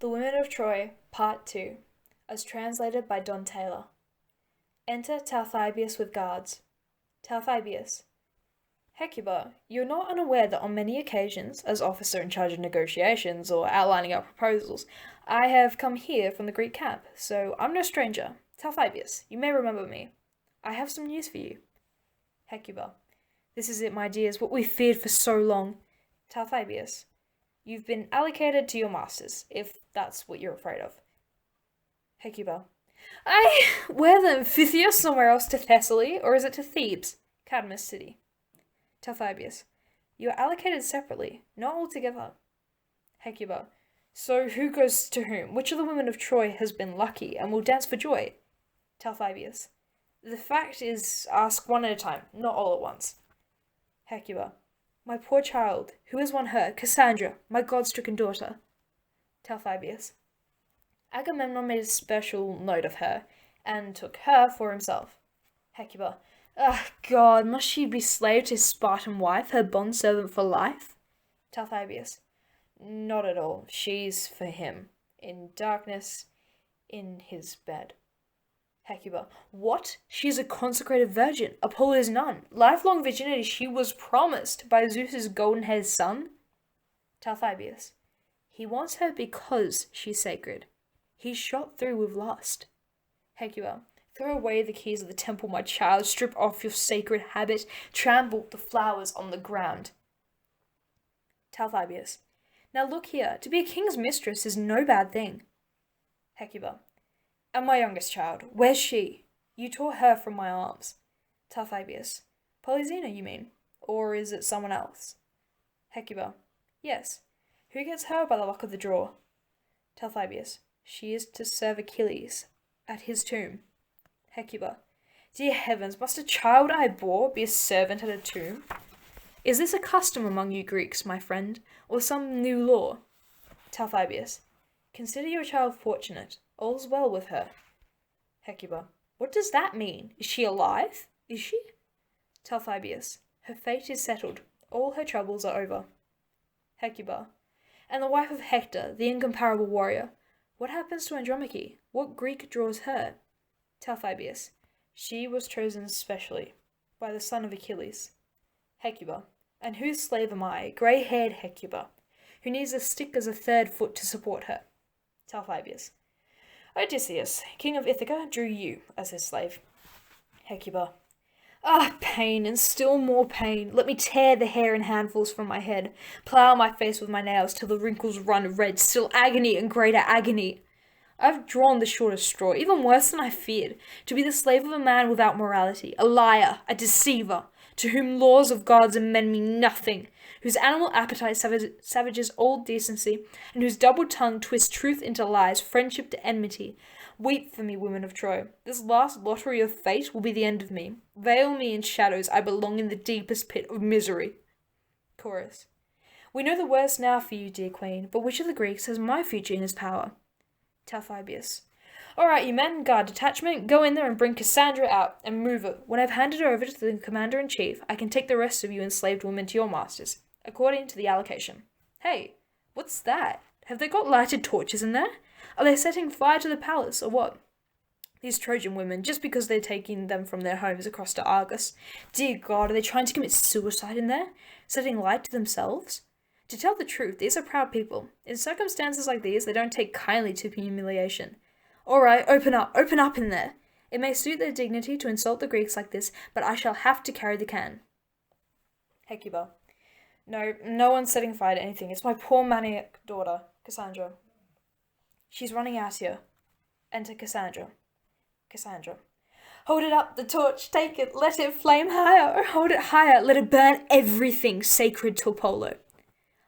The Women of Troy, Part 2, as translated by Don Taylor. Enter Talthybius with guards. Talthybius. Hecuba, you're not unaware that on many occasions, as officer in charge of negotiations or outlining our proposals, I have come here from the Greek camp, so I'm no stranger. Talthybius, you may remember me. I have some news for you. Hecuba. This is it, my dears, what we've feared for so long. Talthybius. You've been allocated to your masters, if that's what you're afraid of. Hecuba. Where then? Phthia, somewhere else to Thessaly, or is it to Thebes? Cadmus city. Talthybius. You are allocated separately, not all together. Hecuba. So who goes to whom? Which of the women of Troy has been lucky and will dance for joy? Talthybius. The fact is, ask one at a time, not all at once. Hecuba. My poor child, who has won her? Cassandra, my god-stricken daughter. Talthybius. Agamemnon made a special note of her, and took her for himself. Hecuba. God, must she be slave to his Spartan wife, her bondservant for life? Talthybius. Not at all. She's for him. In darkness, in his bed. Hecuba. What? She is a consecrated virgin, Apollo's nun. Lifelong virginity she was promised by Zeus's golden-haired son? Talthybius. He wants her because she's sacred. He's shot through with lust. Hecuba. Throw away the keys of the temple, my child. Strip off your sacred habit. Trample the flowers on the ground. Talthybius. Now look here. To be a king's mistress is no bad thing. Hecuba. And my youngest child, where's she? You tore her from my arms. Talthybius. Polyxena, you mean? Or is it someone else? Hecuba. Yes. Who gets her by the luck of the draw? Talthybius. She is to serve Achilles at his tomb. Hecuba. Dear heavens, must a child I bore be a servant at a tomb? Is this a custom among you Greeks, my friend, or some new law? Talthybius. Consider your child fortunate. All's well with her. Hecuba. What does that mean? Is she alive? Is she? Talthybius. Her fate is settled. All her troubles are over. Hecuba. And the wife of Hector, the incomparable warrior. What happens to Andromache? What Greek draws her? Talthybius. She was chosen specially by the son of Achilles. Hecuba. And whose slave am I, grey-haired Hecuba, who needs a stick as a third foot to support her? Talthybius. Odysseus, king of Ithaca, drew you as his slave. Hecuba. Pain, and still more pain. Let me tear the hair in handfuls from my head, plough my face with my nails till the wrinkles run red, still agony and greater agony. I've drawn the shortest straw, even worse than I feared, to be the slave of a man without morality, a liar, a deceiver, to whom laws of gods and men mean nothing, whose animal appetite savages all decency, and whose double tongue twists truth into lies, friendship to enmity. Weep for me, women of Troy. This last lottery of fate will be the end of me. Veil me in shadows. I belong in the deepest pit of misery. Chorus. We know the worst now for you, dear queen, but which of the Greeks has my future in his power? Talthybius. All right, you men, guard detachment, go in there and bring Cassandra out, and move her. When I've handed her over to the commander-in-chief, I can take the rest of you enslaved women to your masters, according to the allocation. Hey, what's that? Have they got lighted torches in there? Are they setting fire to the palace, or what? These Trojan women, just because they're taking them from their homes across to Argos. Dear God, are they trying to commit suicide in there? Setting light to themselves? To tell the truth, these are proud people. In circumstances like these, they don't take kindly to humiliation. All right, open up in there. It may suit their dignity to insult the Greeks like this, but I shall have to carry the can. Hecuba. No one's setting fire to anything. It's my poor maniac daughter, Cassandra. She's running out here. Enter Cassandra. Cassandra. Hold it up, the torch, take it, let it flame higher, hold it higher, let it burn everything sacred to Apollo.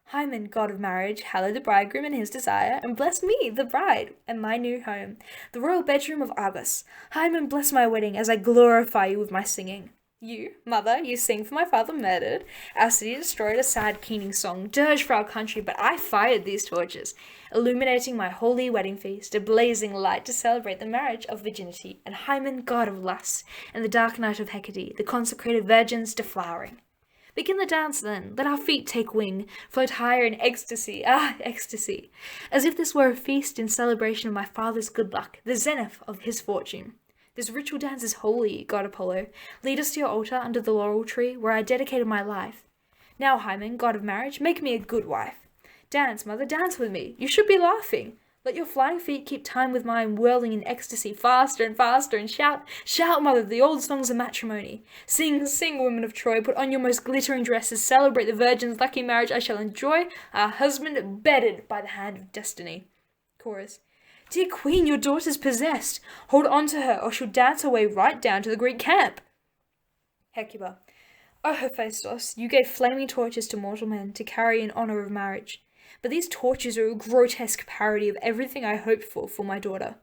Hymen, god of marriage, hallow the bridegroom and his desire, and bless me, the bride, and my new home, the royal bedroom of Argos. Hymen, bless my wedding as I glorify you with my singing. You, mother, you sing for my father murdered, our city destroyed, a sad keening song, dirge for our country, but I fired these torches, illuminating my holy wedding feast, a blazing light to celebrate the marriage of virginity, and Hymen, god of lust, and the dark night of Hecate, the consecrated virgins deflowering. Begin the dance then, let our feet take wing, float higher in ecstasy, ecstasy, as if this were a feast in celebration of my father's good luck, the zenith of his fortune. This ritual dance is holy, god Apollo. Lead us to your altar under the laurel tree, where I dedicated my life. Now, Hymen, god of marriage, make me a good wife. Dance, mother, dance with me. You should be laughing. Let your flying feet keep time with mine, whirling in ecstasy, faster and faster, and shout, shout, mother, the old songs of matrimony. Sing, sing, women of Troy, put on your most glittering dresses, celebrate the virgin's lucky marriage I shall enjoy, our husband bedded by the hand of destiny. Chorus. Dear queen, your daughter's possessed. Hold on to her, or she'll dance her way right down to the Greek camp. Hecuba. O Hephaestus, you gave flaming torches to mortal men to carry in honour of marriage. But these torches are a grotesque parody of everything I hoped for my daughter.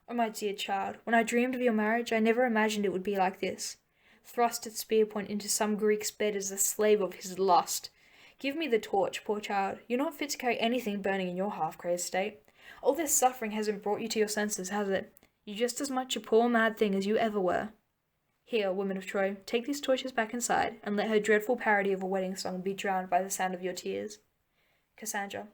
Oh, my dear child, when I dreamed of your marriage, I never imagined it would be like this. Thrust at spear point into some Greek's bed as the slave of his lust. Give me the torch, poor child. You're not fit to carry anything burning in your half-crazed state. All this suffering hasn't brought you to your senses, has it? You're just as much a poor mad thing as you ever were. Here, women of Troy, take these torches back inside, and let her dreadful parody of a wedding song be drowned by the sound of your tears. Cassandra.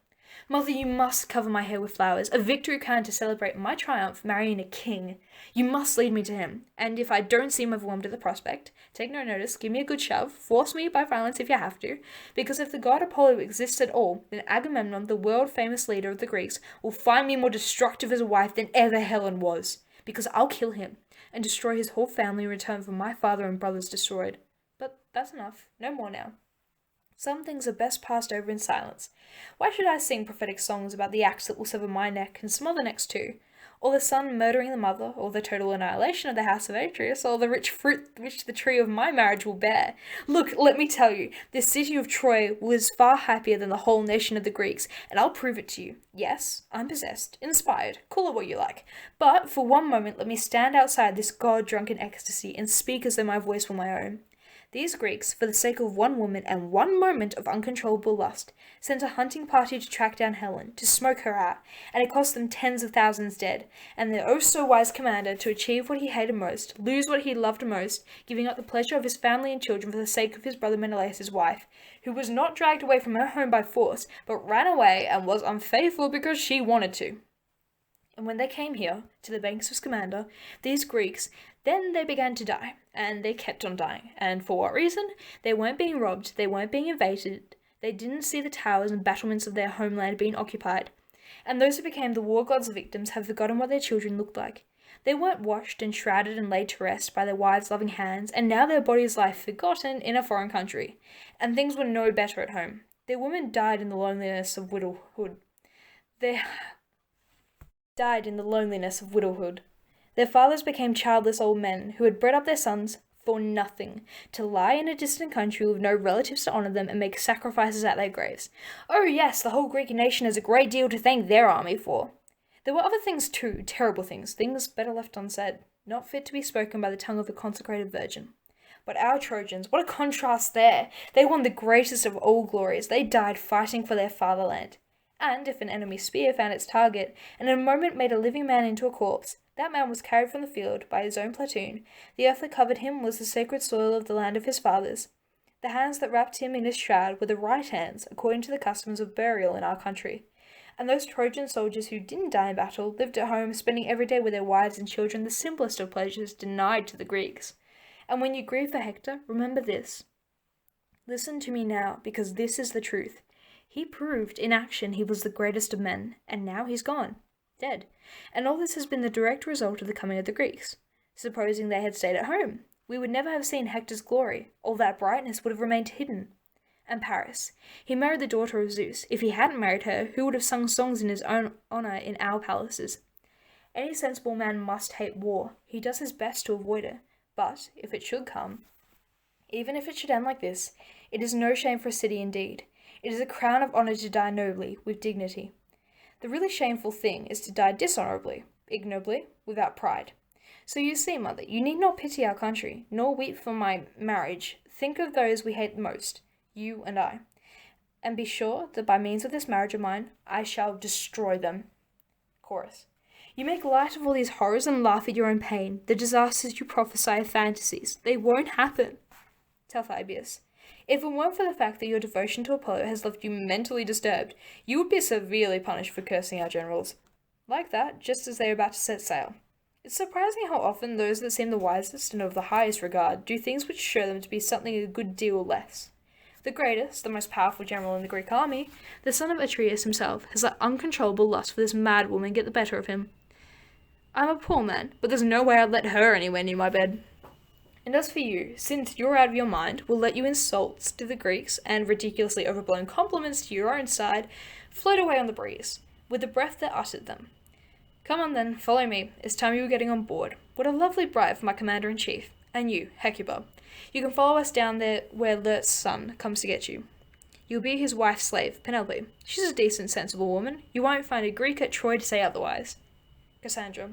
Mother, you must cover my hair with flowers, a victory crown to celebrate my triumph marrying a king. You must lead me to him, and if I don't seem overwhelmed at the prospect, take no notice, give me a good shove, force me by violence if you have to, because if the god Apollo exists at all, then Agamemnon, the world-famous leader of the Greeks, will find me more destructive as a wife than ever Helen was, because I'll kill him, and destroy his whole family in return for my father and brothers destroyed. But that's enough, no more now. Some things are best passed over in silence. Why should I sing prophetic songs about the axe that will sever my neck and some other necks too? Or the son murdering the mother, or the total annihilation of the house of Atreus, or the rich fruit which the tree of my marriage will bear? Look, let me tell you, this city of Troy was far happier than the whole nation of the Greeks, and I'll prove it to you. Yes, I'm possessed, inspired, call it what you like. But for one moment let me stand outside this god-drunken ecstasy and speak as though my voice were my own. These Greeks, for the sake of one woman and one moment of uncontrollable lust, sent a hunting party to track down Helen, to smoke her out, and it cost them tens of thousands dead, and their oh-so-wise commander, to achieve what he hated most, lose what he loved most, giving up the pleasure of his family and children for the sake of his brother Menelaus' wife, who was not dragged away from her home by force, but ran away and was unfaithful because she wanted to. And when they came here, to the banks of Scamander, these Greeks, then they began to die, and they kept on dying. And for what reason? They weren't being robbed, they weren't being invaded, they didn't see the towers and battlements of their homeland being occupied. And those who became the war gods' victims have forgotten what their children looked like. They weren't washed and shrouded and laid to rest by their wives' loving hands, and now their bodies lie forgotten in a foreign country. And things were no better at home. Their women died in the loneliness of widowhood. Their fathers became childless old men who had bred up their sons for nothing, to lie in a distant country with no relatives to honour them and make sacrifices at their graves. Oh yes, the whole Greek nation has a great deal to thank their army for. There were other things too, terrible things better left unsaid, not fit to be spoken by the tongue of a consecrated virgin. But our Trojans, what a contrast there! They won the greatest of all glories, they died fighting for their fatherland. And if an enemy spear found its target, and in a moment made a living man into a corpse, that man was carried from the field by his own platoon. The earth that covered him was the sacred soil of the land of his fathers. The hands that wrapped him in his shroud were the right hands, according to the customs of burial in our country. And those Trojan soldiers who didn't die in battle lived at home, spending every day with their wives and children, the simplest of pleasures denied to the Greeks. And when you grieve for Hector, remember this. Listen to me now, because this is the truth. He proved in action he was the greatest of men, and now he's gone. Dead. And all this has been the direct result of the coming of the Greeks. Supposing they had stayed at home, we would never have seen Hector's glory. All that brightness would have remained hidden. And Paris. He married the daughter of Zeus. If he hadn't married her, who would have sung songs in his own honour in our palaces? Any sensible man must hate war. He does his best to avoid it. But, if it should come, even if it should end like this, it is no shame for a city indeed. It is a crown of honour to die nobly, with dignity. The really shameful thing is to die dishonourably, ignobly, without pride. So you see, mother, you need not pity our country, nor weep for my marriage. Think of those we hate most, you and I. And be sure that by means of this marriage of mine, I shall destroy them. Chorus. You make light of all these horrors and laugh at your own pain. The disasters you prophesy are fantasies. They won't happen. Talthybius. If it weren't for the fact that your devotion to Apollo has left you mentally disturbed, you would be severely punished for cursing our generals. Like that, just as they are about to set sail. It's surprising how often those that seem the wisest and of the highest regard do things which show them to be something a good deal less. The greatest, the most powerful general in the Greek army, the son of Atreus himself, has let uncontrollable lust for this mad woman get the better of him. I'm a poor man, but there's no way I'd let her anywhere near my bed. And as for you, since you're out of your mind, we'll let you insults to the Greeks and ridiculously overblown compliments to your own side float away on the breeze, with the breath that uttered them. Come on then, follow me. It's time you were getting on board. What a lovely bride for my commander-in-chief. And you, Hecuba. You can follow us down there where Lert's son comes to get you. You'll be his wife's slave, Penelope. She's a decent, sensible woman. You won't find a Greek at Troy to say otherwise. Cassandra.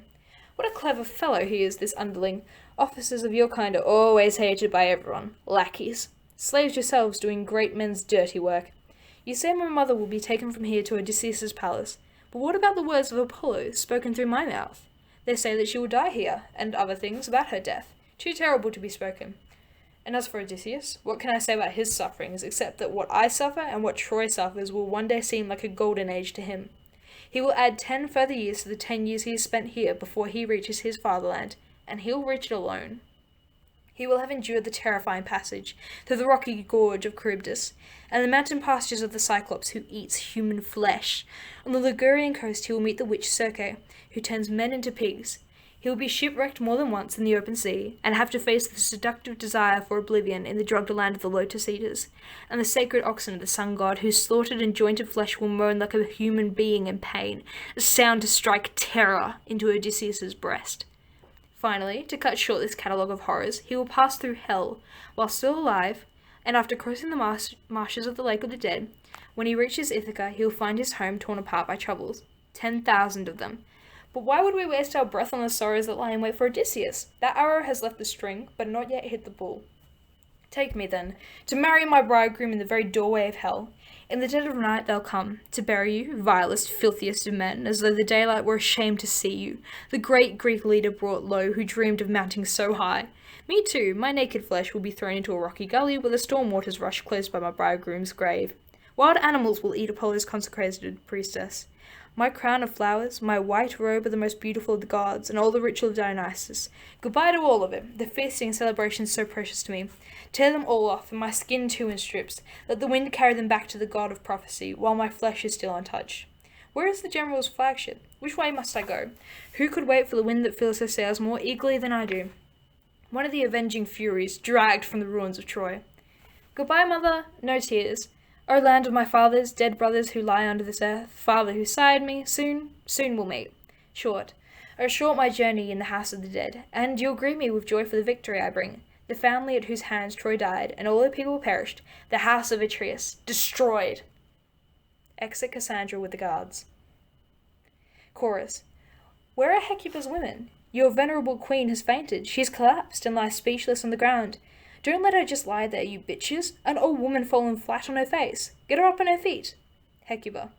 What a clever fellow he is, this underling. Officers of your kind are always hated by everyone. Lackeys. Slaves yourselves doing great men's dirty work. You say my mother will be taken from here to Odysseus' palace. But what about the words of Apollo spoken through my mouth? They say that she will die here, and other things about her death. Too terrible to be spoken. And as for Odysseus, what can I say about his sufferings, except that what I suffer and what Troy suffers will one day seem like a golden age to him. He will add 10 further years to the 10 years he has spent here before he reaches his fatherland, and he'll reach it alone. He will have endured the terrifying passage through the rocky gorge of Charybdis, and the mountain pastures of the Cyclops who eats human flesh. On the Ligurian coast he will meet the witch Circe, who turns men into pigs. He will be shipwrecked more than once in the open sea, and have to face the seductive desire for oblivion in the drugged land of the Lotus Eaters, and the sacred oxen of the sun god, whose slaughtered and jointed flesh will moan like a human being in pain, a sound to strike terror into Odysseus' breast. Finally, to cut short this catalogue of horrors, he will pass through hell, while still alive, and after crossing the marshes of the Lake of the Dead, when he reaches Ithaca, he will find his home torn apart by troubles. 10,000 of them. But why would we waste our breath on the sorrows that lie in wait for Odysseus? That arrow has left the string, but not yet hit the bull. Take me, then, to marry my bridegroom in the very doorway of hell. In the dead of night they'll come, to bury you, vilest, filthiest of men, as though the daylight were ashamed to see you, the great Greek leader brought low, who dreamed of mounting so high. Me too, my naked flesh will be thrown into a rocky gully where the storm waters rush close by my bridegroom's grave. Wild animals will eat Apollo's consecrated priestess. My crown of flowers, my white robe are the most beautiful of the gods, and all the ritual of Dionysus. Goodbye to all of it, the feasting and celebrations so precious to me. Tear them all off, and my skin too in strips. Let the wind carry them back to the god of prophecy, while my flesh is still untouched. Where is the general's flagship? Which way must I go? Who could wait for the wind that fills her sails more eagerly than I do? One of the avenging furies, dragged from the ruins of Troy. Goodbye, mother, no tears. O land of my fathers, dead brothers who lie under this earth, father who sired me, soon we'll meet. Short my journey in the house of the dead, and you'll greet me with joy for the victory I bring. The family at whose hands Troy died, and all their people perished, the house of Atreus, destroyed. Exit Cassandra with the guards. Chorus. Where are Hecuba's women? Your venerable queen has fainted. She has collapsed and lies speechless on the ground. Don't let her just lie there, you bitches. An old woman fallen flat on her face. Get her up on her feet. Hecuba.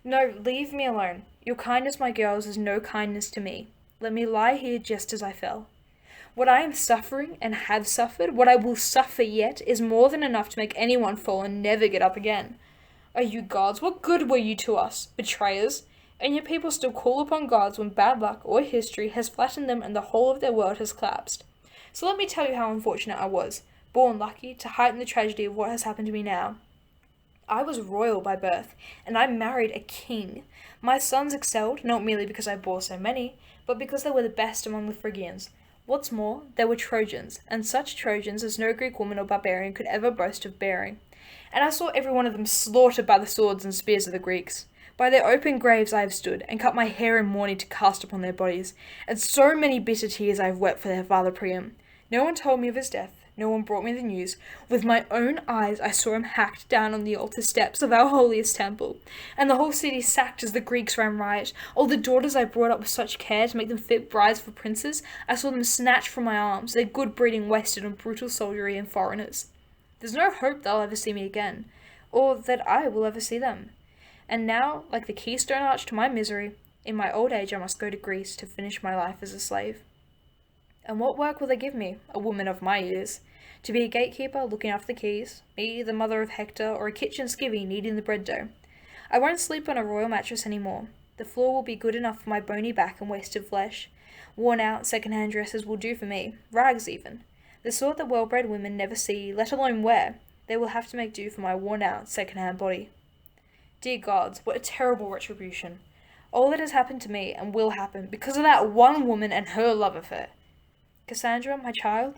No, leave me alone. Your kindness, my girls, is no kindness to me. Let me lie here just as I fell. What I am suffering and have suffered, what I will suffer yet, is more than enough to make anyone fall and never get up again. Oh, you gods, what good were you to us, betrayers? And yet people still call upon gods when bad luck or history has flattened them and the whole of their world has collapsed. So let me tell you how unfortunate I was, born lucky, to heighten the tragedy of what has happened to me now. I was royal by birth, and I married a king. My sons excelled, not merely because I bore so many, but because they were the best among the Phrygians. What's more, they were Trojans, and such Trojans as no Greek woman or barbarian could ever boast of bearing. And I saw every one of them slaughtered by the swords and spears of the Greeks. By their open graves I have stood, and cut my hair in mourning to cast upon their bodies, and so many bitter tears I have wept for their father Priam. No one told me of his death, no one brought me the news. With my own eyes I saw him hacked down on the altar steps of our holiest temple, and the whole city sacked as the Greeks ran riot. All the daughters I brought up with such care to make them fit brides for princes, I saw them snatched from my arms, their good breeding wasted on brutal soldiery and foreigners. There's no hope they'll ever see me again, or that I will ever see them. And now, like the keystone arch to my misery, in my old age I must go to Greece to finish my life as a slave. And what work will they give me, a woman of my years? To be a gatekeeper looking after the keys, me, the mother of Hector, or a kitchen skivvy kneading the bread dough. I won't sleep on a royal mattress anymore. The floor will be good enough for my bony back and wasted flesh. Worn out, second-hand dresses will do for me, rags even. The sort that well-bred women never see, let alone wear. They will have to make do for my worn-out, second-hand body. Dear gods, what a terrible retribution. All that has happened to me and will happen because of that one woman and her love affair. Cassandra, my child,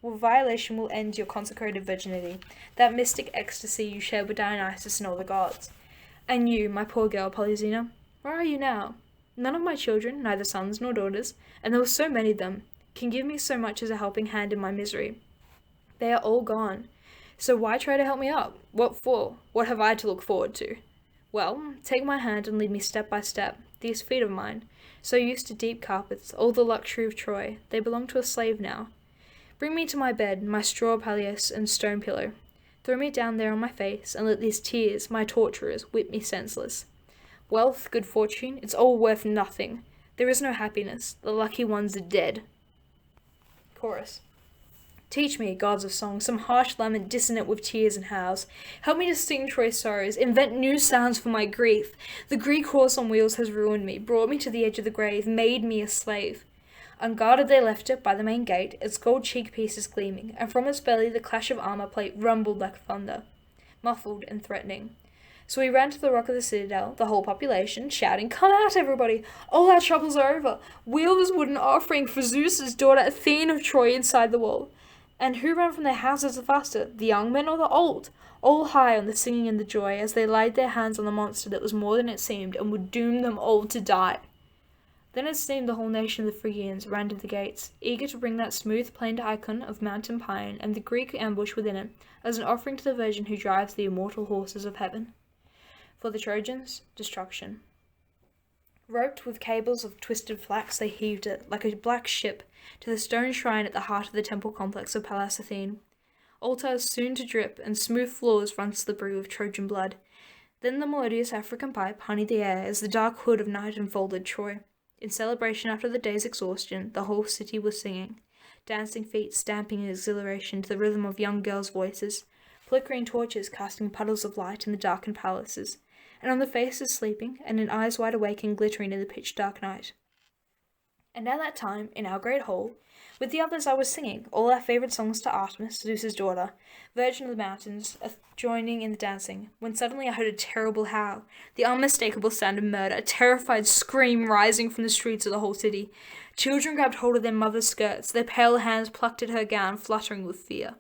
violation will end your consecrated virginity, that mystic ecstasy you shared with Dionysus and all the gods. And you, my poor girl Polyxena, where are you now? None of my children, neither sons nor daughters, and there were so many of them, can give me so much as a helping hand in my misery. They are all gone. So why try to help me up? What for? What have I to look forward to? Well, take my hand and lead me step by step. These feet of mine, so used to deep carpets, all the luxury of Troy, they belong to a slave now. Bring me to my bed, my straw palliasse and stone pillow. Throw me down there on my face, and let these tears, my torturers, whip me senseless. Wealth, good fortune, it's all worth nothing. There is no happiness. The lucky ones are dead. Chorus. Teach me, gods of song, some harsh lament dissonant with tears and howls. Help me to sing Troy's sorrows, invent new sounds for my grief. The Greek horse on wheels has ruined me, brought me to the edge of the grave, made me a slave. Unguarded they left it by the main gate, its gold cheek pieces gleaming, and from its belly the clash of armor plate rumbled like thunder, muffled and threatening. So we ran to the rock of the citadel, the whole population, shouting, "Come out, everybody! All our troubles are over! Wielders would an offering for Zeus's daughter Athene of Troy inside the wall. And who ran from their houses the faster, the young men or the old? All high on the singing and the joy, as they laid their hands on the monster that was more than it seemed, and would doom them all to die. Then it seemed the whole nation of the Phrygians ran to the gates, eager to bring that smooth-planed icon of mountain pine and the Greek ambush within it, as an offering to the Virgin who drives the immortal horses of heaven. For the Trojans, destruction. Roped with cables of twisted flax, they heaved it, like a black ship, to the stone shrine at the heart of the temple complex of Pallas Athene. Altars soon to drip, and smooth floors run slippery with Trojan blood. Then the melodious African pipe honeyed the air as the dark hood of night enfolded Troy. In celebration after the day's exhaustion, the whole city was singing, dancing feet stamping in exhilaration to the rhythm of young girls' voices, flickering torches casting puddles of light in the darkened palaces, and on the faces sleeping, and in eyes wide awake and glittering in the pitch-dark night. And at that time, in our great hall, with the others I was singing all our favourite songs to Artemis, Zeus's daughter, Virgin of the Mountains, joining in the dancing, when suddenly I heard a terrible howl, the unmistakable sound of murder, a terrified scream rising from the streets of the whole city. Children grabbed hold of their mother's skirts, their pale hands plucked at her gown, fluttering with fear.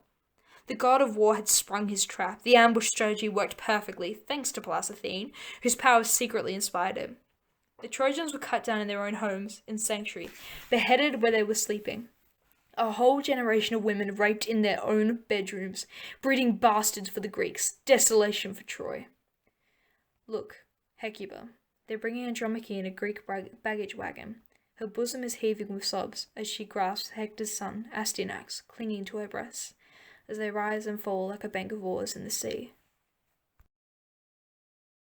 The god of war had sprung his trap. The ambush strategy worked perfectly, thanks to Pallas Athene, whose powers secretly inspired it. The Trojans were cut down in their own homes, in sanctuary, beheaded where they were sleeping. A whole generation of women raped in their own bedrooms, breeding bastards for the Greeks, desolation for Troy. Look, Hecuba, they're bringing Andromache in a Greek baggage wagon. Her bosom is heaving with sobs as she grasps Hector's son, Astyanax, clinging to her breasts, as they rise and fall like a bank of oars in the sea.